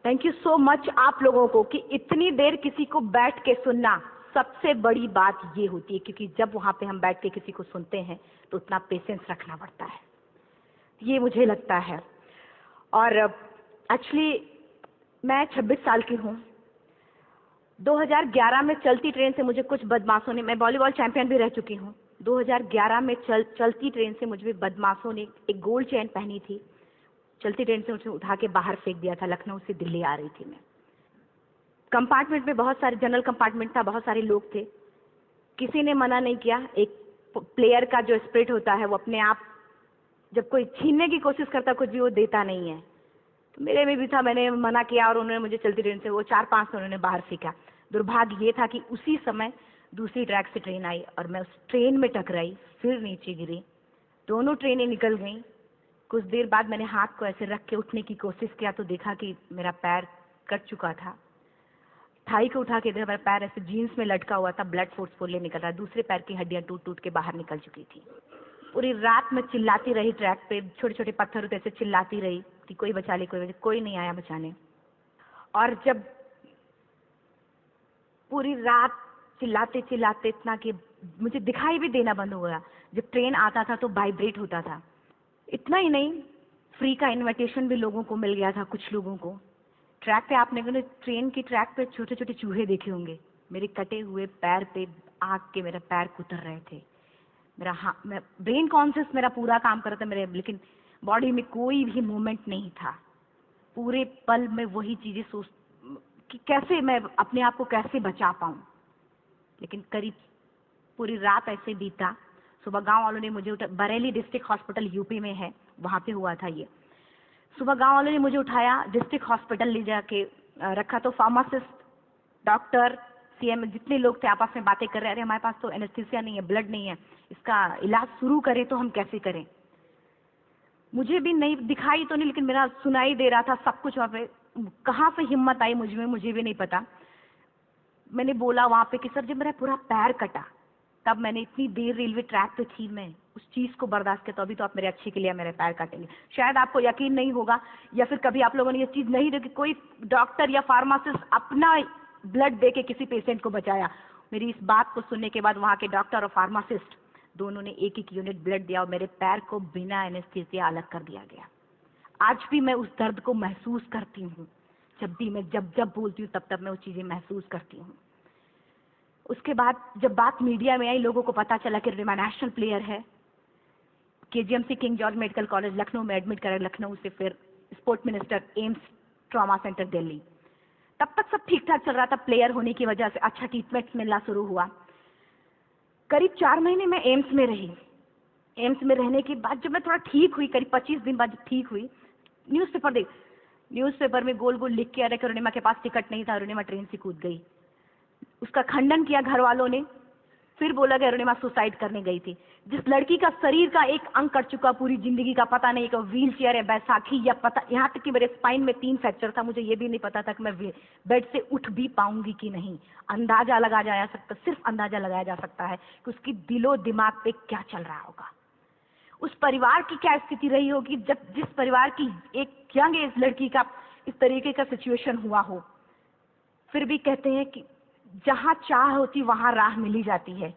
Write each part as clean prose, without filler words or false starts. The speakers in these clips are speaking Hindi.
थैंक यू सो मच आप लोगों को कि इतनी देर किसी को बैठ के सुनना सबसे बड़ी बात ये होती है, क्योंकि जब वहां पे हम बैठ के किसी को सुनते हैं तो उतना पेशेंस रखना पड़ता है, ये मुझे लगता है। और एक्चुअली मैं 26 साल की हूँ। 2011 में चलती ट्रेन से मुझे कुछ बदमाशों ने, मैं वॉलीबॉल चैंपियन भी रह चुकी हूँ, 2011 में चलती ट्रेन से मुझे बदमाशों ने एक गोल्ड चेन पहनी थी, चलती ट्रेन से मुझे उठा के बाहर फेंक दिया था। लखनऊ से दिल्ली आ रही थी मैं। कंपार्टमेंट में बहुत सारे, जनरल कंपार्टमेंट था, बहुत सारे लोग थे, किसी ने मना नहीं किया। एक प्लेयर का जो स्पिरिट होता है वो अपने आप, जब कोई छीनने की कोशिश करता कुछ भी, वो देता नहीं है। तो मेरे में भी था, मैंने मना किया और उन्होंने मुझे चलती ट्रेन से वो 4-5 से उन्होंने बाहर फेंका। दुर्भाग्य ये था कि उसी समय दूसरी ट्रैक से ट्रेन आई और मैं उस ट्रेन में टकराई, फिर नीचे गिरी, दोनों ट्रेनें निकल गईं। कुछ देर बाद मैंने हाथ को ऐसे रख के उठने की कोशिश किया तो देखा कि मेरा पैर कट चुका था। थाई को उठा के देखा, मेरा पैर ऐसे जीन्स में लटका हुआ था, ब्लड फोर्सफुली निकल रहा, दूसरे पैर की हड्डियां टूट टूट के बाहर निकल चुकी थी। पूरी रात मैं चिल्लाती रही ट्रैक पे, छोटे छोटे पत्थर होते ऐसे चिल्लाती रही कि कोई बचा ले, कोई नहीं आया बचाने। और जब पूरी रात चिल्लाते चिल्लाते इतना कि मुझे दिखाई भी देना बंद हो गया, जब ट्रेन आता था तो वाइब्रेट होता था। इतना ही नहीं, फ्री का इनविटेशन भी लोगों को मिल गया था, कुछ लोगों को। ट्रैक पे आपने ट्रेन की ट्रैक पे छोटे छोटे चूहे देखे होंगे, मेरे कटे हुए पैर पे आग के मेरे पैर कुतर रहे थे। मैं ब्रेन कॉन्शियस मेरा पूरा काम कर रहा था मेरे, लेकिन बॉडी में कोई भी मूवमेंट नहीं था। पूरे पल में वही चीजें सोच कि कैसे मैं अपने आप को कैसे बचा पाऊं। लेकिन करीब पूरी रात ऐसे बीता। सुबह गांव वालों ने मुझे बरेली डिस्ट्रिक्ट हॉस्पिटल यूपी में है, वहां पे हुआ था ये। सुबह गांव वालों ने मुझे उठाया, डिस्ट्रिक्ट हॉस्पिटल ले जाके रखा। तो फार्मासिस्ट, डॉक्टर, सीएम, जितने लोग थे आपस में बातें कर रहे, अरे हमारे पास तो एनेस्थीसिया नहीं है, ब्लड नहीं है, इसका इलाज शुरू करें तो हम कैसे करें। मुझे भी नहीं दिखाई तो नहीं, लेकिन मेरा सुनाई दे रहा था सब कुछ वहां पे। कहाँ से हिम्मत आई मुझ में, मुझे भी नहीं पता। मैंने बोला वहां पे कि सर जब मेरा पूरा पैर कटा, तब मैंने इतनी देर रेलवे ट्रैक पे थी, मैं उस चीज को बर्दाश्त किया, तो अभी तो आप मेरे अच्छे के लिए मेरे पैर काटेंगे। शायद आपको यकीन नहीं होगा, या फिर कभी आप लोगों ने ये चीज नहीं देखी, कोई डॉक्टर या फार्मासिस्ट अपना ब्लड दे के किसी पेशेंट को बचाया। मेरी इस बात को सुनने के बाद वहां के डॉक्टर और फार्मासिस्ट दोनों ने एक एक यूनिट ब्लड दिया और मेरे पैर को बिना एनेस्थीसिया अलग कर दिया गया। आज भी मैं उस दर्द को महसूस करती हूँ। जब भी मैं जब बोलती हूँ तब मैं वो चीजें महसूस करती हूँ। उसके बाद जब बात मीडिया में आई, लोगों को पता चला कि रिमा नेशनल प्लेयर है, KGMC king George medical college Lucknow में एडमिट करा, लखनऊ से फिर sport minister, AIIMS trauma centre Delhi. तब तक सब ठीक ठाक चल रहा था, प्लेयर होने की वजह से अच्छा ट्रीटमेंट मिलना शुरू हुआ। करीब 4 महीने मैं एम्स में रही। एम्स में रहने के बाद जब मैं थोड़ा ठीक हुई, करीब 25 दिन बाद ठीक हुई, न्यूज़पेपर में गोल गोल लिख के आ रहा कि अरुणिमा के पास टिकट नहीं था, अरुणिमा ट्रेन से कूद गई। उसका खंडन किया घर वालों ने, फिर बोला कि अरुणिमा सुसाइड करने गई थी। जिस लड़की का शरीर का एक अंग कट चुका, पूरी जिंदगी का पता नहीं कि व्हील चेयर है, बैसाखी, या पता, यहाँ तक कि मेरे स्पाइन में 3 फ्रैक्चर था, मुझे ये भी नहीं पता था कि मैं बेड से उठ भी पाऊंगी कि नहीं। अंदाजा लगाया जा सकता, सिर्फ अंदाजा लगाया जा सकता है कि उसकी दिलो दिमाग पे क्या चल रहा होगा, उस परिवार की क्या स्थिति रही होगी, जब जिस परिवार की एक यंग एज लड़की का इस तरीके का सिचुएशन हुआ हो। फिर भी कहते हैं कि जहां चाह होती वहां राह मिली जाती है।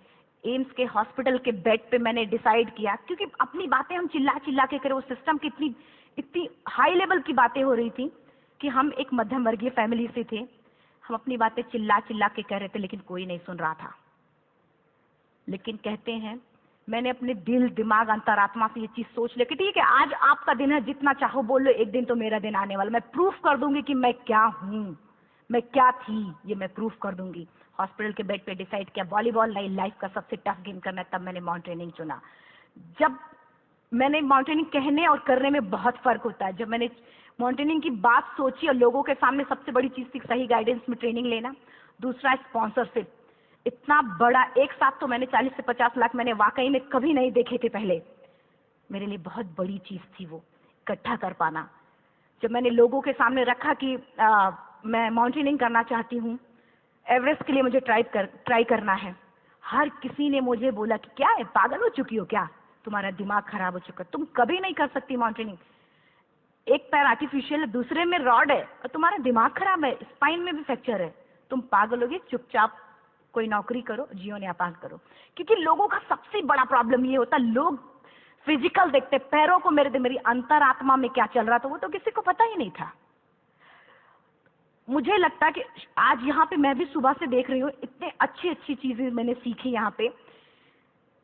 एम्स के हॉस्पिटल के बेड पे मैंने डिसाइड किया, क्योंकि अपनी बातें हम चिल्ला चिल्ला के करें, वो सिस्टम की इतनी हाई लेवल की बातें हो रही थी कि हम एक मध्यम वर्गीय फैमिली से थे, हम अपनी बातें चिल्ला चिल्ला के कह रहे थे, लेकिन कोई नहीं सुन रहा था। लेकिन कहते हैं मैंने अपने दिल, दिमाग, अंतरात्मा से ये चीज सोच ली कि ठीक है, आज आपका दिन है, जितना चाहो बोल लो, एक दिन तो मेरा दिन आने वाला, मैं प्रूफ कर दूंगी कि मैं क्या हूँ, मैं क्या थी, ये मैं प्रूफ कर दूंगी। हॉस्पिटल के बेड पे डिसाइड किया वॉलीबॉल नहीं, लाइफ का सबसे टफ गेम करना है, तब मैंने माउंटेनिंग चुना। जब मैंने माउंटेनिंग कहने और करने में बहुत फर्क होता है। जब मैंने माउंटेनिंग की बात सोची और लोगों के सामने, सबसे बड़ी चीज थी सही गाइडेंस में ट्रेनिंग लेना, दूसरा स्पॉन्सरशिप। इतना बड़ा एक साथ तो मैंने 40 से 50 लाख मैंने वाकई में कभी नहीं देखे थे पहले। मेरे लिए बहुत बड़ी चीज थी वो इकट्ठा कर पाना। जब मैंने लोगों के सामने रखा कि मैं माउंटेनिंग करना चाहती हूँ, एवरेस्ट के लिए मुझे ट्राई करना है, हर किसी ने मुझे बोला कि क्या है, पागल हो चुकी हो क्या, तुम्हारा दिमाग खराब हो चुका, तुम कभी नहीं कर सकती माउंटेनिंग। एक पैर आर्टिफिशियल है, दूसरे में रॉड है, और तुम्हारा दिमाग खराब है, स्पाइन में भी फ्रैक्चर है, तुम पागल होगे, चुपचाप कोई नौकरी करो, जीवन यापन करो। क्योंकि लोगों का सबसे बड़ा प्रॉब्लम ये होता, लोग फिजिकल देखते, पैरों को मेरी अंतरात्मा में क्या चल रहा था वो तो किसी को पता ही नहीं था। मुझे लगता है कि आज यहाँ पे मैं भी सुबह से देख रही हूँ, इतने अच्छी अच्छी चीजें मैंने सीखी यहाँ पे।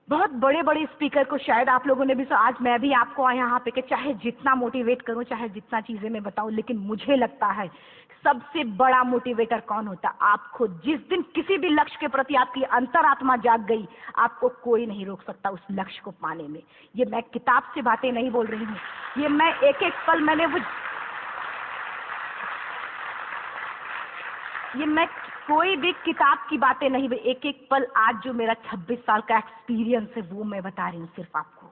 बहुत बड़े बड़े स्पीकर को शायद आप लोगों ने भी आज मैं भी आपको यहाँ पे कि चाहे जितना मोटिवेट करूं, चाहे जितना चीजें मैं बताऊं, लेकिन मुझे लगता है सबसे बड़ा मोटिवेटर कौन होता, आप खुद। जिस दिन किसी भी लक्ष्य के प्रति आपकी अंतरात्मा जाग गई, आपको कोई नहीं रोक सकता उस लक्ष्य को पाने में। ये मैं किताब से बातें नहीं बोल रही हूँ, ये मैं एक एक पल मैंने वो, ये मैं कोई भी किताब की बातें नहीं, एक एक पल आज जो मेरा 26 साल का एक्सपीरियंस है वो मैं बता रही हूँ सिर्फ आपको।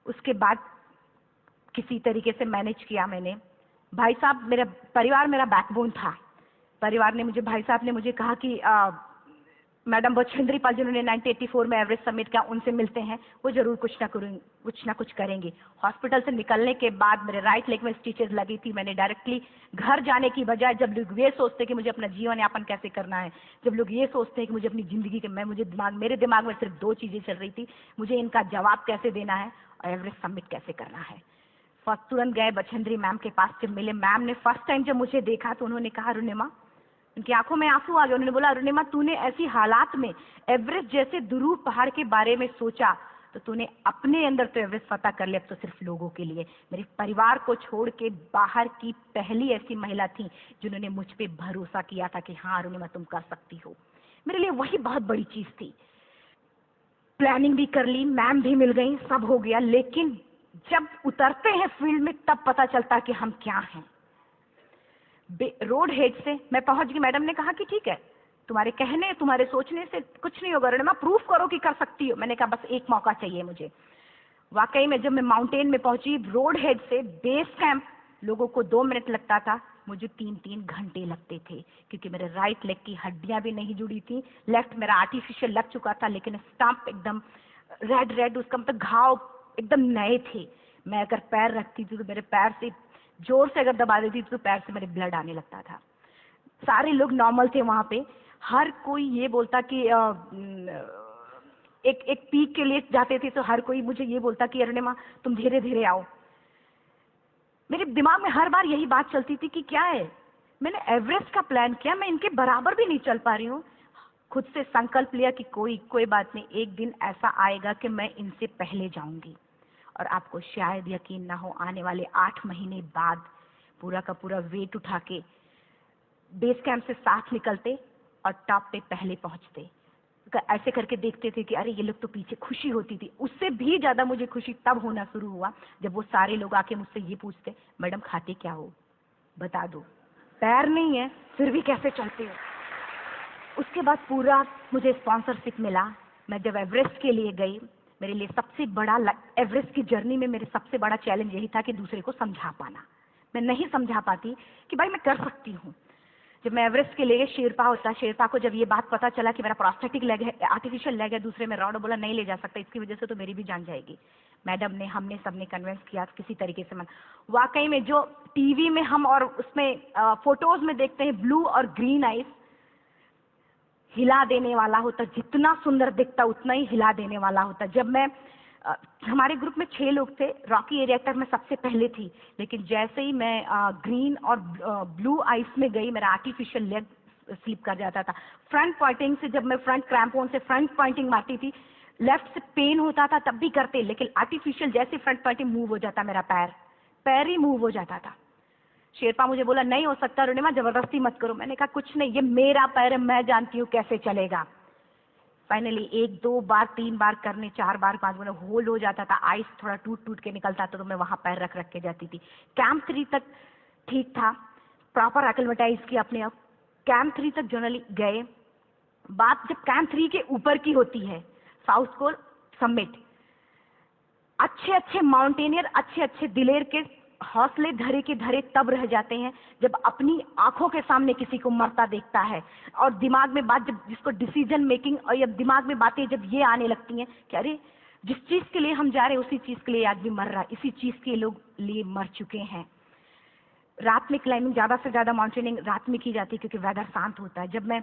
उसके बाद किसी तरीके से मैनेज किया मैंने। भाई साहब, मेरा परिवार मेरा बैकबोन था। परिवार ने मुझे, भाई साहब ने मुझे कहा कि मैडम बछेंद्री पाल जिन्होंने 1984 में एवरेस्ट समिट किया, उनसे मिलते हैं, वो जरूर कुछ ना कुछ करेंगे। हॉस्पिटल से निकलने के बाद मेरे राइट लेग में स्टिचेस लगी थी। मैंने डायरेक्टली घर जाने की बजाय, जब लोग ये सोचते कि मुझे अपना जीवन यापन कैसे करना है, जब लोग ये सोचते हैं कि मुझे अपनी जिंदगी के, मेरे दिमाग में सिर्फ दो चीजें चल रही थी, मुझे इनका जवाब कैसे देना है और एवरेस्ट समिट कैसे करना है। फर्स्ट तुरंत गए बछेंद्री मैम के पास, जब मिले, मैम ने फर्स्ट टाइम जब मुझे देखा तो उन्होंने कहा, अरुणिमा, उनकी आंखों में आंसू आ गए। उन्होंने बोला, अरुणिमा, तूने ऐसी हालात में एवरेस्ट जैसे दुरूह पहाड़ के बारे में सोचा तो तूने अपने अंदर तो एवरेस्ट फतह कर लिया, अब तो सिर्फ लोगों के लिए। मेरे परिवार को छोड़ के बाहर की पहली ऐसी महिला थी जिन्होंने मुझ पे भरोसा किया था कि हाँ अरुणिमा, तुम कर सकती हो। मेरे लिए वही बहुत बड़ी चीज थी। प्लानिंग भी कर ली, मैम भी मिल गई, सब हो गया, लेकिन जब उतरते हैं फील्ड में तब पता चलता कि हम क्या हैं। रोड हेड से मैं पहुंच गई। मैडम ने कहा कि ठीक है, तुम्हारे कहने, तुम्हारे सोचने से कुछ नहीं होगा, अरुणिमा, प्रूफ करो कि कर सकती हो। मैंने कहा बस एक मौका चाहिए मुझे। वाकई में जब मैं माउंटेन में पहुंची, रोड हेड से बेस कैंप, लोगों को 2 मिनट लगता था, मुझे 3-3 घंटे लगते थे, क्योंकि मेरे राइट लेग की हड्डियां भी नहीं जुड़ी थी। लेफ्ट मेरा आर्टिफिशियल लग चुका था, लेकिन स्टंप एकदम रेड, उसका मतलब घाव एकदम नए थे। मैं अगर पैर रखती थी तो मेरे पैर से जोर से अगर दबा देती तो पैर से मेरे ब्लड आने लगता था। सारे लोग नॉर्मल थे वहां पे। हर कोई ये बोलता कि एक पीक के लिए जाते थे तो हर कोई मुझे ये बोलता कि अरुणिमा, तुम धीरे धीरे आओ। मेरे दिमाग में हर बार यही बात चलती थी कि क्या है, मैंने एवरेस्ट का प्लान किया, मैं इनके बराबर भी नहीं चल पा रही हूँ। खुद से संकल्प लिया कि कोई बात नहीं, एक दिन ऐसा आएगा कि मैं इनसे पहले जाऊंगी। और आपको शायद यकीन ना हो, आने वाले 8 महीने बाद पूरा का पूरा वेट उठा के बेस कैंप से साथ निकलते और टॉप पे पहले पहुंचते। ऐसे करके देखते थे कि अरे ये लोग तो पीछे। खुशी होती थी, उससे भी ज्यादा मुझे खुशी तब होना शुरू हुआ जब वो सारे लोग आके मुझसे ये पूछते, मैडम खाते क्या हो, बता दो, पैर नहीं है फिर भी कैसे चलते हो। उसके बाद पूरा मुझे स्पॉन्सरशिप मिला। मैं जब एवरेस्ट के लिए गई, मेरे लिए सबसे बड़ा, एवरेस्ट की जर्नी में मेरे सबसे बड़ा चैलेंज यही था कि दूसरे को समझा पाना। मैं नहीं समझा पाती कि भाई मैं कर सकती हूँ। जब मैं एवरेस्ट के लिए, शेरपा होता, शेरपा को जब ये बात पता चला कि मेरा प्रोस्थेटिक लेग है, आर्टिफिशियल लेग है, दूसरे में रॉड, बोला नहीं ले जा सकता, इसकी वजह से तो मेरी भी जान जाएगी। मैडम ने, हमने सबने कन्विंस किया किसी तरीके से। मन वाकई में जो टीवी में हम और उसमें फोटोज में देखते हैं, ब्लू और ग्रीन आइज, हिला देने वाला होता, जितना सुंदर दिखता उतना ही हिला देने वाला होता। जब मैं हमारे ग्रुप में 6 लोग थे, रॉकी एरिया तक मैं सबसे पहले थी, लेकिन जैसे ही मैं ग्रीन और ब्लू आइस में गई, मेरा आर्टिफिशियल लेग स्लिप कर जाता था। फ्रंट पॉइंटिंग से, जब मैं फ्रंट क्रैम्पोन से फ्रंट पॉइंटिंग मारती थी, लेफ्ट से पेन होता था तब भी करते, लेकिन आर्टिफिशियल जैसे फ्रंट पॉइंटिंग मूव हो जाता, मेरा पैर ही मूव हो जाता था। शेरपा मुझे बोला नहीं हो सकता अरुणिमा, जबरदस्ती मत करो। मैंने कहा कुछ नहीं, ये मेरा पैर है, मैं जानती हूँ कैसे चलेगा। फाइनली 1, 2 बार, 3 बार करने, 4 बार, 5 बार होल्ड हो जाता था। आइस थोड़ा टूट के निकलता था तो मैं वहां पैर रख के जाती थी। कैंप 3 तक ठीक था, प्रॉपर एक्लिमेटाइज किया अपने आप। कैंप 3 तक जनरली गए। बात जब कैंप 3 के ऊपर की होती है, साउथ कोल समिट, अच्छे माउंटेनियर, अच्छे दिलेर के हौसले धरे के धरे तब रह जाते हैं जब अपनी आंखों के सामने किसी को मरता देखता है, और दिमाग में बात, जब जिसको डिसीजन मेकिंग, और जब दिमाग में बातें जब ये आने लगती हैं कि अरे जिस चीज के लिए हम जा रहे हैं उसी चीज के लिए आदमी मर रहा है, इसी चीज के लोग लिए मर चुके हैं। रात में क्लाइंबिंग, ज्यादा से ज्यादा माउंटेनिंग रात में की जाती है क्योंकि वेदर शांत होता है। जब मैं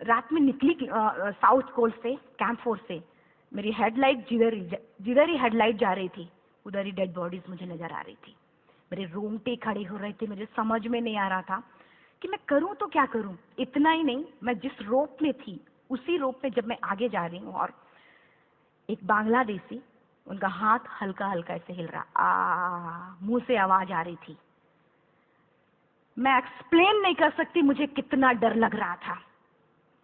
रात में निकली साउथ कोल से, कैंप 4 से, मेरी हेडलाइट जिधर ही हेडलाइट जा रही थी उधर ही डेड बॉडीज मुझे नजर आ रही थी। मेरे रोंगटे खड़े हो रहे थे, मुझे समझ में नहीं आ रहा था कि मैं करूं तो क्या करूं। इतना ही नहीं, मैं जिस रोप में थी उसी रोप में जब मैं आगे जा रही हूँ और एक बांग्लादेशी, उनका हाथ हल्का हल्का ऐसे हिल रहा, मुंह से आवाज आ रही थी। मैं एक्सप्लेन नहीं कर सकती मुझे कितना डर लग रहा था।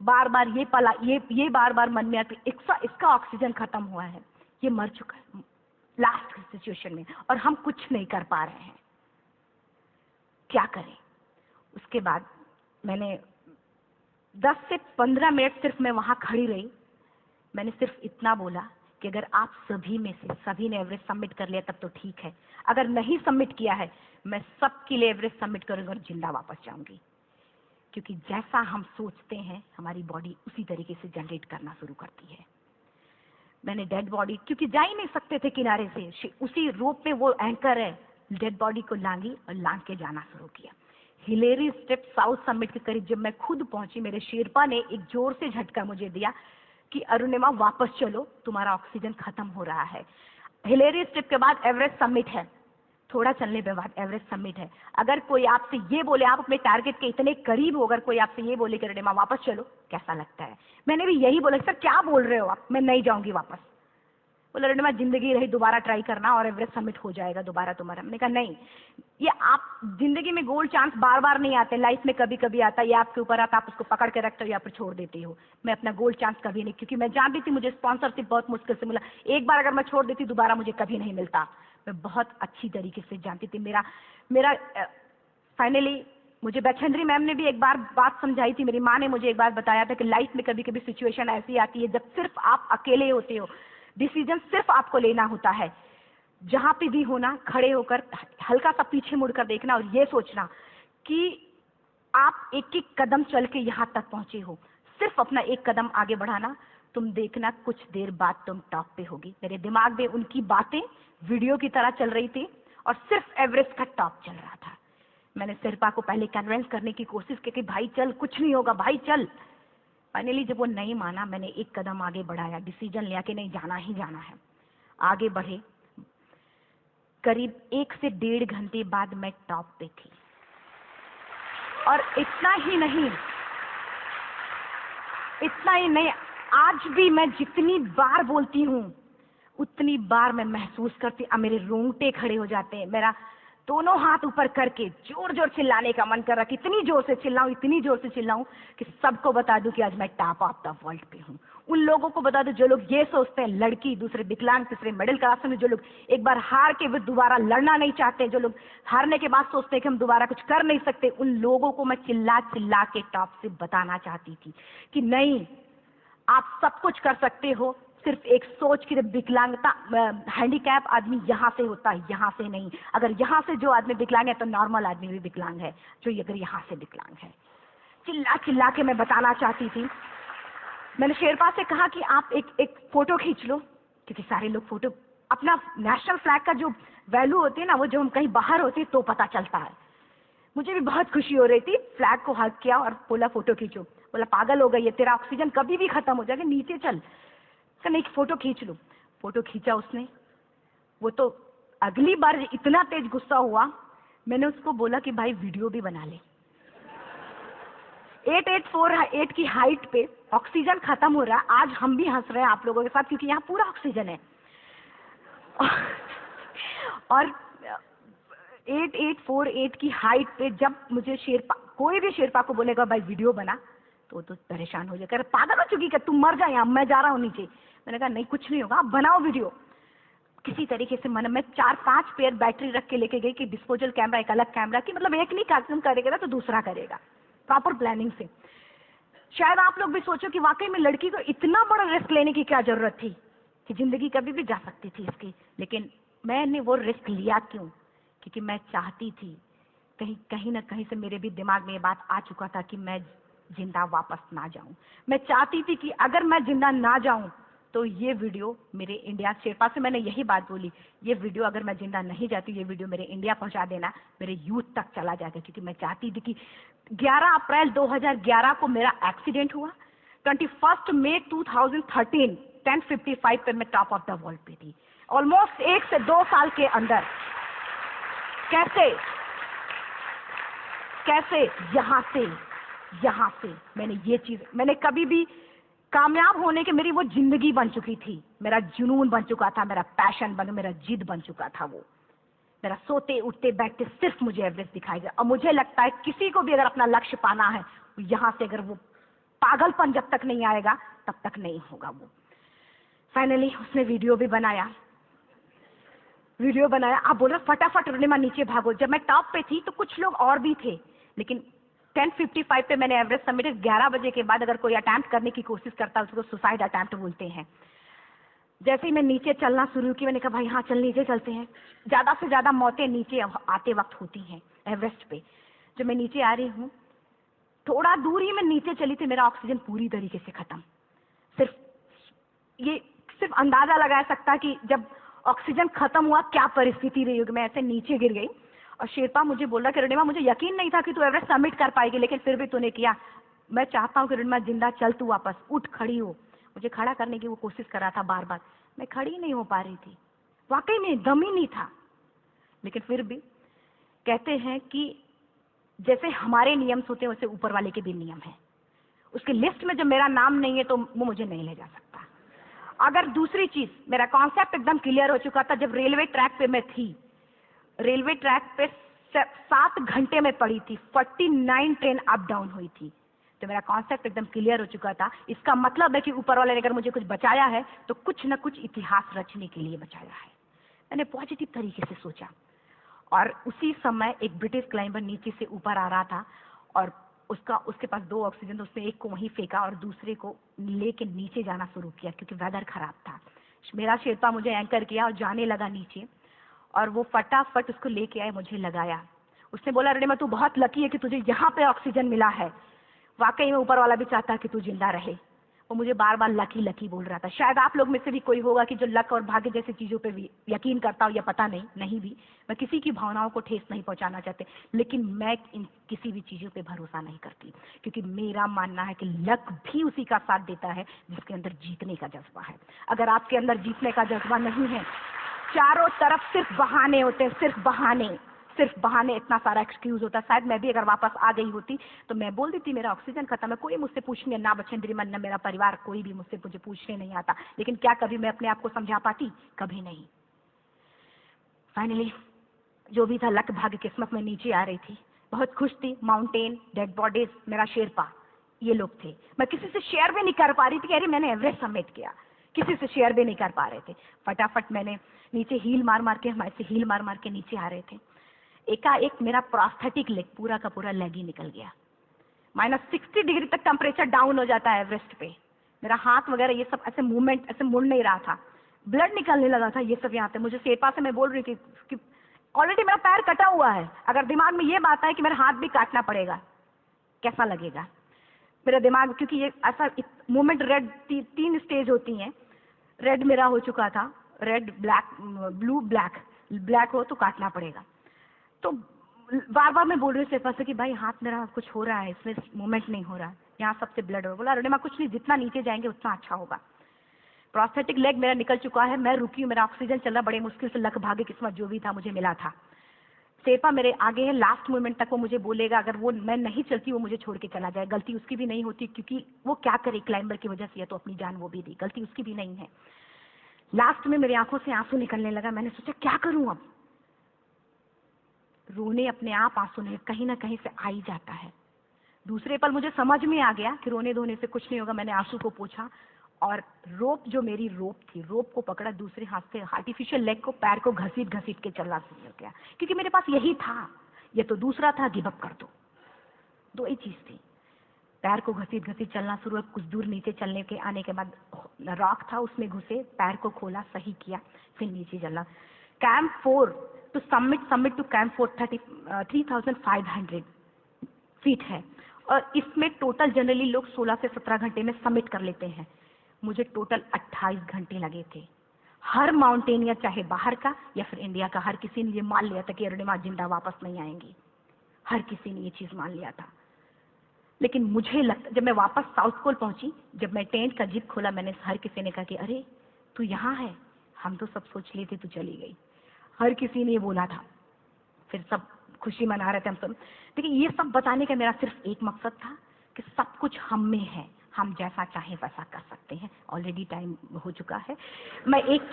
बार बार ये बार बार मन में आती, इसका ऑक्सीजन खत्म हुआ है, ये मर चुका है लास्ट सिचुएशन में, और हम कुछ नहीं कर पा रहे हैं, क्या करें। उसके बाद मैंने 10 से 15 मिनट सिर्फ मैं वहां खड़ी रही। मैंने सिर्फ इतना बोला कि अगर आप सभी में से सभी ने एवरेस्ट सबमिट कर लिया तब तो ठीक है, अगर नहीं सबमिट किया है मैं सबके लिए एवरेस्ट सबमिट करूंगी और जिंदा वापस जाऊंगी। क्योंकि जैसा हम सोचते हैं हमारी बॉडी उसी तरीके से जनरेट करना शुरू करती है। मैंने डेड बॉडी, क्योंकि जा ही नहीं सकते थे किनारे से, उसी रोप में वो एंकर है, डेड बॉडी को लांगी और लांग के जाना शुरू किया। हिलेरी स्टेप साउथ समिट के करीब जब मैं खुद पहुंची, मेरे शेरपा ने एक जोर से झटका मुझे दिया कि अरुणिमा वापस चलो, तुम्हारा ऑक्सीजन खत्म हो रहा है। हिलेरी स्टेप के बाद एवरेस्ट समिट है, थोड़ा चलने के बाद एवरेस्ट समिट है। अगर कोई आपसे ये बोले, आप अपने टारगेट के इतने करीब हो, अगर कोई आपसे ये बोले कि अरुणिमा वापस चलो, कैसा लगता है? मैंने भी यही बोला, सर क्या बोल रहे हो आप, मैं नहीं जाऊंगी वापस। बोले अरुणिमा जिंदगी रही, दोबारा ट्राई करना और एवरेस्ट समिट हो जाएगा दोबारा तुम्हारा। हमने कहा नहीं, ये आप जिंदगी में गोल्ड चांस बार बार नहीं आते, लाइफ में कभी कभी आता है, ये आपके ऊपर आता, आप उसको पकड़ के रखते हो या फिर छोड़ देते हो। मैं अपना गोल्ड चांस कभी नहीं, क्योंकि मैं जानती थी मुझे स्पॉन्सरशिप बहुत मुश्किल से मिला, एक बार अगर मैं छोड़ देती दोबारा मुझे कभी नहीं मिलता। मैं बहुत अच्छी तरीके से जानती थी। मेरा फाइनली मुझे बैचेंद्री मैम ने भी एक बार बात समझाई थी, मेरी माँ ने मुझे एक बार बताया था कि लाइफ में कभी कभी सिचुएशन ऐसी आती है जब सिर्फ आप अकेले होते हो, डिसीजन सिर्फ आपको लेना होता है। जहां पे भी होना, खड़े होकर हल्का सा पीछे मुड़कर देखना और ये सोचना कि आप एक एक कदम चल के यहां तक पहुंचे हो, सिर्फ अपना एक कदम आगे बढ़ाना, तुम देखना कुछ देर बाद तुम टॉप पे होगी। मेरे दिमाग में उनकी बातें वीडियो की तरह चल रही थी और सिर्फ एवरेस्ट का टॉप चल रहा था। मैंने शेरपा को पहले कन्विंस करने की कोशिश की कि भाई चल, कुछ नहीं होगा भाई चल। फाइनली जब वो नहीं माना, मैंने एक कदम आगे बढ़ाया, डिसीजन लिया कि नहीं, जाना ही जाना है। आगे बढ़े, करीब 1 से 1.5 घंटे बाद मैं टॉप पे थी। और इतना ही नहीं, आज भी मैं जितनी बार बोलती हूँ उतनी बार मैं महसूस करती, अब मेरे रोंगटे खड़े हो जाते हैं, मेरा दोनों हाथ ऊपर करके जोर जोर चिल्लाने का मन कर रहा कि इतनी जोर से चिल्लाऊं कि सबको बता दूं कि आज मैं टॉप ऑफ द वर्ल्ड पे हूँ। उन लोगों को बता दूं जो लोग ये सोचते हैं, लड़की, दूसरे विकलांग, तीसरे मिडिल क्लास में, जो लोग एक बार हार के भी दोबारा लड़ना नहीं चाहते, जो लोग हारने के बाद सोचते हैं कि हम दोबारा कुछ कर नहीं सकते, उन लोगों को मैं चिल्ला चिल्ला के टॉप से बताना चाहती थी कि नहीं, आप सब कुछ कर सकते हो। सिर्फ एक सोच की विकलांगता, हैंडीकैप आदमी यहाँ से होता है, यहाँ से नहीं। अगर यहाँ से जो आदमी विकलांग है तो नॉर्मल आदमी भी विकलांग है, जो अगर यहाँ से विकलांग है। चिल्ला चिल्ला के मैं बताना चाहती थी। मैंने शेरपा से कहा कि आप एक फोटो खींच लो, क्योंकि सारे लोग फोटो, अपना नेशनल फ्लैग का जो वैल्यू होती है ना, वो जो हम कहीं बाहर होते हैं तो पता चलता है। मुझे भी बहुत खुशी हो रही थी, फ्लैग को हग किया और बोला फोटो खींचो। बोला पागल हो गई है, तेरा ऑक्सीजन कभी भी खत्म हो जाएगा, नीचे चल। नहीं, फोटो खींच लो। फोटो खींचा उसने। वो तो अगली बार इतना तेज गुस्सा हुआ, मैंने उसको बोला कि भाई वीडियो भी बना ले। 8848 की हाइट पे ऑक्सीजन खत्म हो रहा है, आज हम भी हंस रहे हैं आप लोगों के साथ क्योंकि यहाँ पूरा ऑक्सीजन है। और 8848 की हाइट पे जब मुझे शेरपा, कोई भी शेरपा को बोलेगा भाई वीडियो बना, तो परेशान हो जाएगा, पागल हो चुकी क्या, तुम मर जाए, यहाँ मैं जा रहा हूँ नीचे। मैंने कहा नहीं, कुछ नहीं होगा, आप बनाओ वीडियो। किसी तरीके से मैं 4-5 पेयर बैटरी रख के लेके गई कि डिस्पोजल कैमरा, एक अलग कैमरा की, मतलब एक नहीं काम करेगा तो दूसरा करेगा, प्रॉपर प्लानिंग से। शायद आप लोग भी सोचो कि वाकई में लड़की को इतना बड़ा रिस्क लेने की क्या जरूरत थी, कि जिंदगी कभी भी जा सकती थी इसकी। लेकिन मैंने वो रिस्क लिया क्यों? क्योंकि मैं चाहती थी, कहीं ना कहीं से मेरे भी दिमाग में ये बात आ चुका था कि मैं जिंदा वापस ना जाऊं। मैं चाहती थी कि अगर मैं जिंदा ना जाऊं तो ये वीडियो मेरे इंडिया शेरपा से मैंने यही बात बोली, ये वीडियो अगर मैं जिंदा नहीं जाती, ये वीडियो मेरे इंडिया पहुंचा देना, मेरे यूथ तक चला जाएगा, क्योंकि मैं चाहती थी कि 11 अप्रैल 2011 को मेरा एक्सीडेंट हुआ, 21 मई 2013 10:55 पे मैं टॉप ऑफ द वर्ल्ड पे थी। ऑलमोस्ट 1 से 2 साल के अंदर कैसे यहाँ से मैंने ये चीज, मैंने कभी भी कामयाब होने के, मेरी वो जिंदगी बन चुकी थी, मेरा जुनून बन चुका था, मेरा पैशन मेरा जिद बन चुका था, वो मेरा सोते उठते बैठते सिर्फ मुझे एवरेस्ट दिखाई दे। और मुझे लगता है किसी को भी अगर अपना लक्ष्य पाना है, यहाँ से अगर वो पागलपन जब तक नहीं आएगा तब तक नहीं होगा। वो फाइनली उसने वीडियो बनाया। आप बोल रहे फटाफट रुनिमा नीचे भागो। जब मैं टॉप पे थी तो कुछ लोग और भी थे, लेकिन 10:55 पे मैंने एवरेस्ट सबमिट। 11 बजे के बाद अगर कोई अटेम्प्ट करने की कोशिश करता है उसको सुसाइड अटेम्प्ट बोलते हैं। जैसे ही मैं नीचे चलना शुरू की, मैंने कहा भाई हाँ चल नीचे चलते हैं। ज्यादा से ज्यादा मौतें नीचे आते वक्त होती हैं एवरेस्ट पे। जब मैं नीचे आ रही हूँ, थोड़ा दूर ही मैं नीचे चली थी, मेरा ऑक्सीजन पूरी तरीके से खत्म। सिर्फ अंदाजा लगा सकता कि जब ऑक्सीजन खत्म हुआ क्या परिस्थिति रही होगी। मैं ऐसे नीचे गिर गई और शेरपा मुझे बोल रहा कि रुनिमा मुझे यकीन नहीं था कि तू एवरेस्ट सबमिट कर पाएगी, लेकिन फिर भी तूने किया। मैं चाहता हूँ कि रुनिमा जिंदा चल, तू वापस उठ, खड़ी हो। मुझे खड़ा करने की वो कोशिश कर रहा था बार बार, मैं खड़ी नहीं हो पा रही थी, वाकई में दम ही नहीं था। लेकिन फिर भी कहते हैं कि जैसे हमारे नियम होते हैं वैसे ऊपर वाले के भी नियम है। उसके लिस्ट में जब मेरा नाम नहीं है तो वो मुझे नहीं ले जा सकता। अगर दूसरी चीज, मेरा कॉन्सेप्ट एकदम क्लियर हो चुका था। जब रेलवे ट्रैक पे मैं थी, रेलवे ट्रैक पे 7 घंटे में पड़ी थी, 49 ट्रेन अप डाउन हुई थी, तो मेरा कॉन्सेप्ट एकदम क्लियर हो चुका था। इसका मतलब है कि ऊपर वाले ने अगर मुझे कुछ बचाया है तो कुछ न कुछ इतिहास रचने के लिए बचाया है। मैंने पॉजिटिव तरीके से सोचा। और उसी समय एक ब्रिटिश क्लाइंबर नीचे से ऊपर आ रहा था और उसके पास 2 ऑक्सीजन, तो उसने एक को वहीं फेंका और दूसरे को लेके नीचे जाना शुरू किया, क्योंकि वेदर खराब था। मेरा शेरपा मुझे एंकर किया और जाने लगा नीचे, और वो फटाफट उसको लेके आए, मुझे लगाया। उसने बोला रुनिमा तू बहुत लकी है कि तुझे यहाँ पे ऑक्सीजन मिला है। वाकई में ऊपर वाला भी चाहता है कि तू जिंदा रहे। वो मुझे बार बार लकी लकी बोल रहा था। शायद आप लोग में से भी कोई होगा कि जो लक और भाग्य जैसी चीजों पे भी यकीन करता हो, या पता नहीं भी। मैं किसी की भावनाओं को ठेस नहीं पहुंचाना चाहते, लेकिन मैं इन किसी भी चीजों पे भरोसा नहीं करती, क्योंकि मेरा मानना है कि लक भी उसी का साथ देता है जिसके अंदर जीतने का जज्बा है। अगर आपके अंदर जीतने का जज्बा नहीं है, चारों तरफ सिर्फ बहाने होते हैं, सिर्फ बहाने, इतना सारा एक्सक्यूज होता है। शायद मैं भी अगर वापस आ गई होती तो मैं बोल देती मेरा ऑक्सीजन खत्म है, कोई मुझसे पूछने ना बचेंद्री मन न मेरा परिवार, कोई भी मुझसे मुझे पूछने नहीं आता। लेकिन क्या कभी मैं अपने आप को समझा पाती? कभी नहीं। फाइनली जो भी था, लक भाग्य किस्मत में नीचे आ रही थी, बहुत खुश थी। माउंटेन, डेड बॉडीज, मेरा शेरपा, ये लोग थे। मैं किसी से शेयर भी नहीं कर पा रही थी, अरे मैंने एवरेस्ट सबमिट किया, किसी से शेयर भी नहीं कर पा रहे थे। फटाफट मैंने नीचे हील मार मार के नीचे आ रहे थे। एकाएक मेरा प्रोस्थेटिक लेग, पूरा का पूरा लेग ही निकल गया। -60 डिग्री तक टेम्परेचर डाउन हो जाता है एवरेस्ट पे। मेरा हाथ वगैरह ये सब ऐसे मूवमेंट, ऐसे मुड़ नहीं रहा था, ब्लड निकलने लगा था, ये सब यहाँ पे। मुझे शेरपा से मैं बोल रही कि ऑलरेडी मेरा पैर कटा हुआ है, अगर दिमाग में ये बात है कि मेरा हाथ भी काटना पड़ेगा, कैसा लगेगा मेरा दिमाग। क्योंकि ये ऐसा मूवमेंट, रेड 3 स्टेज होती हैं। रेड मेरा हो चुका था, रेड, ब्लैक, ब्लू, ब्लैक हो तो काटना पड़ेगा। तो बार बार मैं बोल रही हूँ शेरपा से कि भाई हाथ मेरा कुछ हो रहा है, इसमें मूवमेंट नहीं हो रहा, यहाँ सबसे ब्लड हो। बोला रुनिमा कुछ नहीं, जितना नीचे जाएंगे उतना अच्छा होगा। प्रोस्थेटिक लेग मेरा निकल चुका है, मैं रुकी हूँ, मेरा ऑक्सीजन चल रहा, बड़े मुश्किल से, लक भाग्य किस्मत जो भी था मुझे मिला था। शेरपा मेरे आगे है, लास्ट मोमेंट तक वो मुझे बोलेगा, अगर वो मैं नहीं चलती वो मुझे छोड़ के चला जाए। गलती उसकी भी नहीं होती, क्योंकि वो क्या करे, क्लाइंबर की वजह से, तो अपनी जान वो भी दी, गलती उसकी भी नहीं है। लास्ट में मेरी आंखों से आंसू निकलने लगा। मैंने सोचा क्या करूं अब, रोने अपने आप आंसू नहीं, कहीं ना कहीं से आ ही जाता है। दूसरे पल मुझे समझ में आ गया कि रोने धोने से कुछ नहीं होगा। मैंने आंसू को पोंछा और रोप, जो मेरी रोप थी, रोप को पकड़ा, दूसरे हाथ से आर्टिफिशियल लेग को, पैर को घसीट के चलना शुरू हो गया, क्योंकि मेरे पास यही था, ये तो दूसरा था, गिव अप कर दो ही चीज थी। पैर को घसीट चलना शुरू। कुछ दूर नीचे चलने के आने के बाद रॉक था, उसमें घुसे, पैर को खोला, सही किया, फिर नीचे चलना। Camp 4 to summit to camp 4 3500 feet है, और इसमें टोटल जनरली लोग 16 से 17 घंटे में सबमिट कर लेते हैं। मुझे टोटल 28 घंटे लगे थे। हर माउंटेनियर, चाहे बाहर का या फिर इंडिया का, हर किसी ने ये मान लिया था कि अरुणिमा जिंदा वापस नहीं आएंगी। हर किसी ने ये चीज मान लिया था। लेकिन मुझे लगता, जब मैं वापस साउथ पोल पहुंची, जब मैं टेंट का जिप खोला, मैंने हर किसी ने कहा कि अरे तू यहाँ है, हम तो सब सोच लिए थे तू चली गई। हर किसी ने ये बोला था। फिर सब खुशी मना रहे थे हम सब। देखिए, ये सब बताने का मेरा सिर्फ एक मकसद था कि सब कुछ हम में है, हम जैसा चाहे वैसा कर सकते हैं। ऑलरेडी टाइम हो चुका है। मैं एक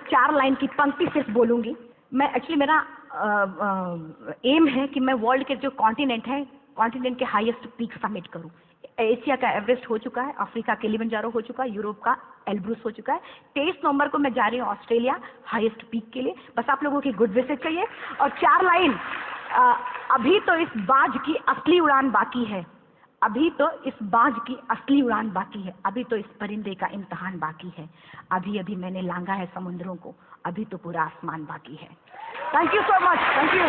चार लाइन की पंक्ति सिर्फ बोलूंगी। मैं एक्चुअली, मेरा एम है कि मैं वर्ल्ड के जो कॉन्टिनेंट है, कॉन्टिनेंट के हाईएस्ट पीक समिट करूं। एशिया का एवरेस्ट हो चुका है, अफ्रीका के किलिमंजारो हो चुका है, यूरोप का एल्ब्रूस हो चुका है। 23 नवंबर को मैं जा रही हूँ ऑस्ट्रेलिया हाईएस्ट पीक के लिए। बस आप लोगों की गुड विशेस चाहिए। और 4 लाइन, अभी तो इस बाज की असली उड़ान बाकी है, अभी तो इस बाज की असली उड़ान बाकी है, अभी तो इस परिंदे का इम्तिहान बाकी है, अभी अभी मैंने लांघा है समुद्रों को, अभी तो पूरा आसमान बाकी है। Thank you so much. Thank you.